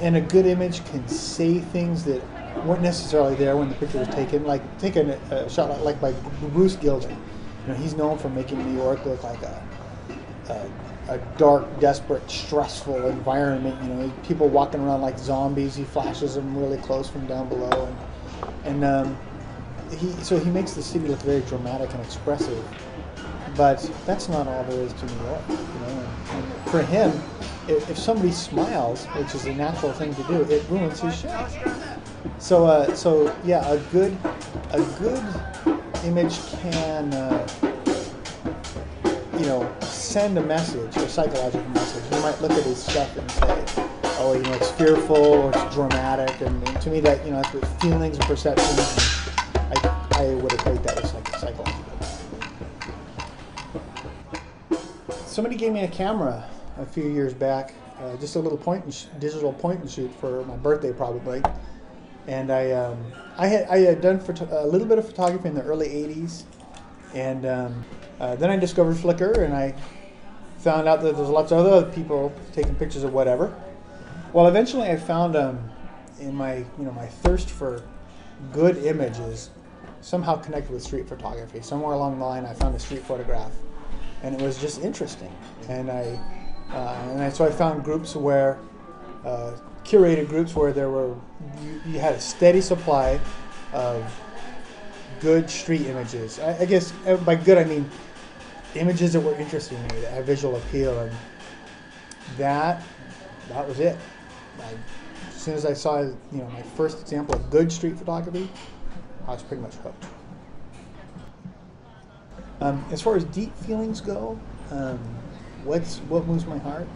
And a good image can say things that weren't necessarily there when the picture was taken. Like taking a shot like by Bruce Gilden. He's known for making New York look like a dark, desperate, stressful environment. People walking around like zombies. He flashes them really close from down below, and he makes the city look very dramatic and expressive. But that's not all there is to New York. And for him, if somebody smiles, which is a natural thing to do, it ruins his show. So yeah, a good image can send a message, a psychological message. You might look at his stuff and say, oh, it's fearful or it's dramatic, and to me that that's what feelings and perceptions. I would equate that with psychological. Somebody gave me a camera a few years back, just a little digital point and shoot for my birthday probably, and I had done a little bit of photography in the early '80s, and then I discovered Flickr, and I found out that there's lots of other people taking pictures of whatever. Well, eventually I found in my my thirst for good images somehow connected with street photography. Somewhere along the line I found a street photograph, and it was just interesting. And so I found groups where, curated groups where you had a steady supply of good street images. I guess by good I mean images that were interesting to me, that had visual appeal, and that was it. As soon as I saw my first example of good street photography, I was pretty much hooked. As far as deep feelings go, what moves my heart?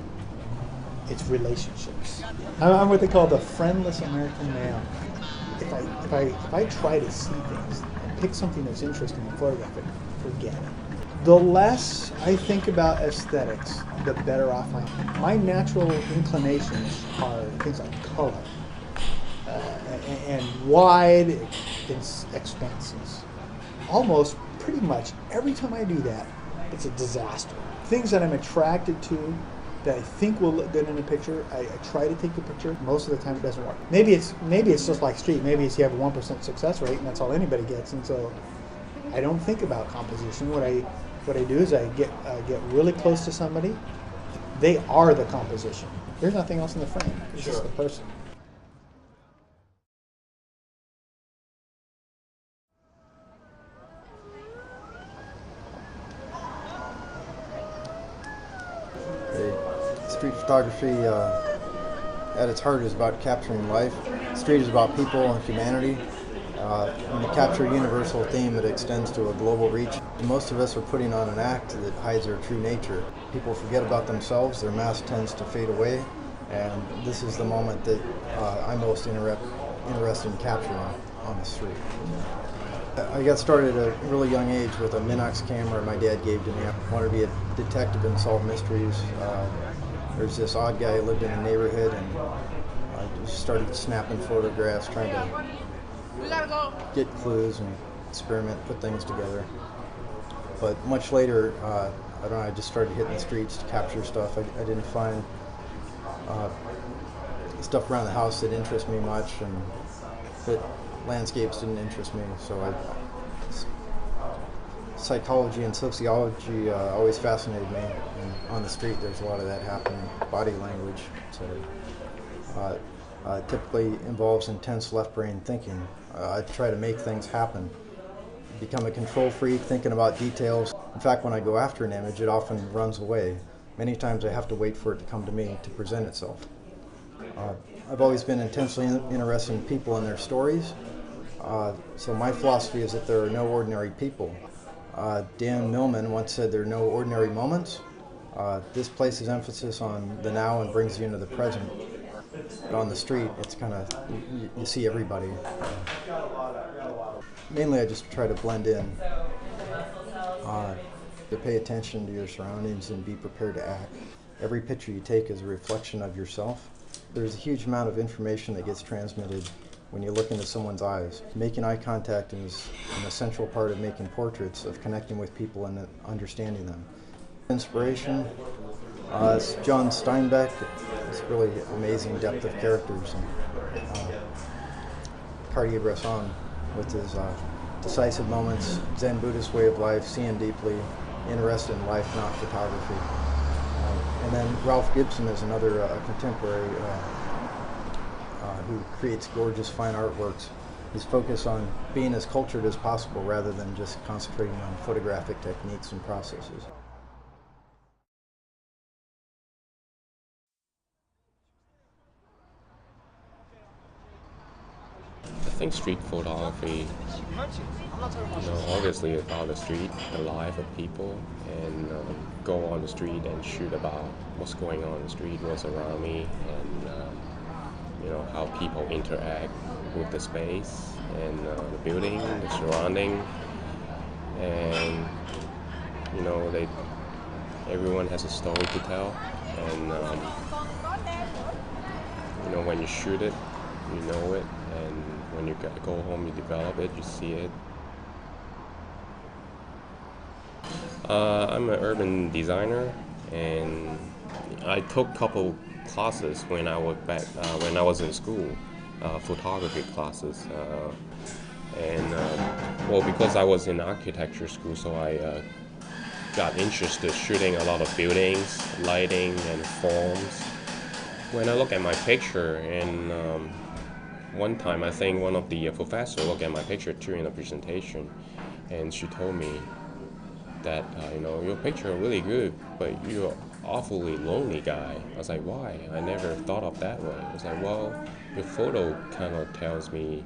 It's relationships. I'm what they call the friendless American male. If I try to see things and pick something that's interesting and photograph it, forget it. The less I think about aesthetics, the better off I am. My natural inclinations are things like color and wide expanses. Almost pretty much every time I do that, it's a disaster. Things that I'm attracted to that I think will look good in a picture, I try to take the picture. Most of the time it doesn't work. Maybe it's just like street. Maybe it's you have a 1% success rate and that's all anybody gets. And so I don't think about composition. What I do is I get really close to somebody. They are the composition. There's nothing else in the frame. It's just the person. Street photography at its heart is about capturing life. Street is about people and humanity. And to capture a universal theme that extends to a global reach. Most of us are putting on an act that hides their true nature. People forget about themselves, their mask tends to fade away, and this is the moment that I'm most interested in capturing on the street. I got started at a really young age with a Minox camera my dad gave to me. I wanted to be a detective and solve mysteries. There's this odd guy who lived in the neighborhood, and I just started snapping photographs, trying to get clues and experiment, put things together. But much later, I just started hitting the streets to capture stuff. I didn't find stuff around the house that interested me much, and that landscapes didn't interest me. So psychology and sociology always fascinated me. And on the street, there's a lot of that happening. Body language, so typically involves intense left brain thinking. I try to make things happen. Become a control freak, thinking about details. In fact, when I go after an image, it often runs away. Many times I have to wait for it to come to me to present itself. I've always been intensely interested in people and their stories. So my philosophy is that there are no ordinary people. Dan Millman once said there are no ordinary moments. This places emphasis on the now and brings you into the present. On the street, it's kind of, you see everybody. Mainly I just try to blend in, to pay attention to your surroundings and be prepared to act. Every picture you take is a reflection of yourself. There's a huge amount of information that gets transmitted when you look into someone's eyes. Making eye contact is an essential part of making portraits, of connecting with people and understanding them. Inspiration, It's John Steinbeck. It's really amazing depth of characters. And Cartier-Bresson with his decisive moments, Zen Buddhist way of life, seeing deeply, interested in life, not photography. And then Ralph Gibson is another contemporary who creates gorgeous fine artworks. He's focused on being as cultured as possible rather than just concentrating on photographic techniques and processes. I think street photography, obviously about the street, the life of people, and go on the street and shoot about what's going on in the street, what's around me, and how people interact with the space and the building, the surrounding, and everyone has a story to tell, and when you shoot it, you know it, and when you go home, you develop it, you see it. I'm an urban designer, and I took a couple classes when I was in school, photography classes, because I was in architecture school, so I got interested shooting a lot of buildings, lighting, and forms. When I look at my picture, and one time I think one of the professors looked at my picture too in a presentation, and she told me that your picture is really good, but you're awfully lonely guy. I was like, why? I never thought of that way. I was like, well, your photo kind of tells me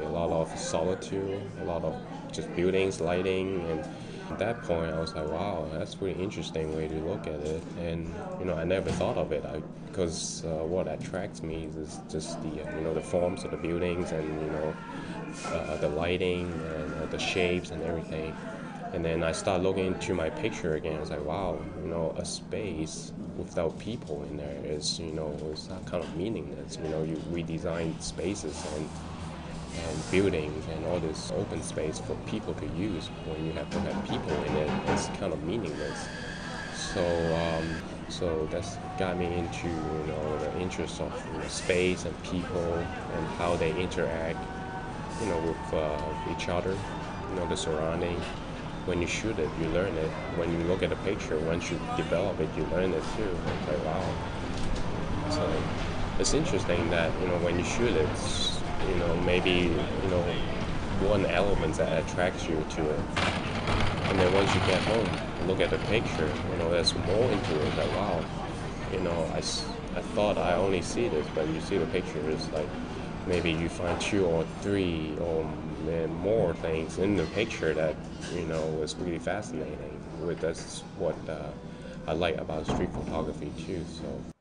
a lot of solitude, a lot of just buildings, lighting, and at that point I was like, wow, that's a really interesting way to look at it. And I never thought of it because what attracts me is just the forms of the buildings, and the lighting, and the shapes and everything. And then I started looking into my picture again. I was like, wow, a space without people in there is not kind of meaningless. We design spaces and buildings and all this open space for people to use. When you have to have people in it, it's kind of meaningless. So that's got me into the interest of space and people and how they interact with each other, the surrounding. When you shoot it, you learn it. When you look at a picture, once you develop it, you learn it too. It's like, wow. So it's interesting that when you shoot it, maybe one element that attracts you to it, and then once you get home and look at the picture, there's more into it. Like, wow, I thought I only see this, but you see the picture is like maybe you find 2 or 3 or more things in the picture that is really fascinating. That's what I like about street photography too. So.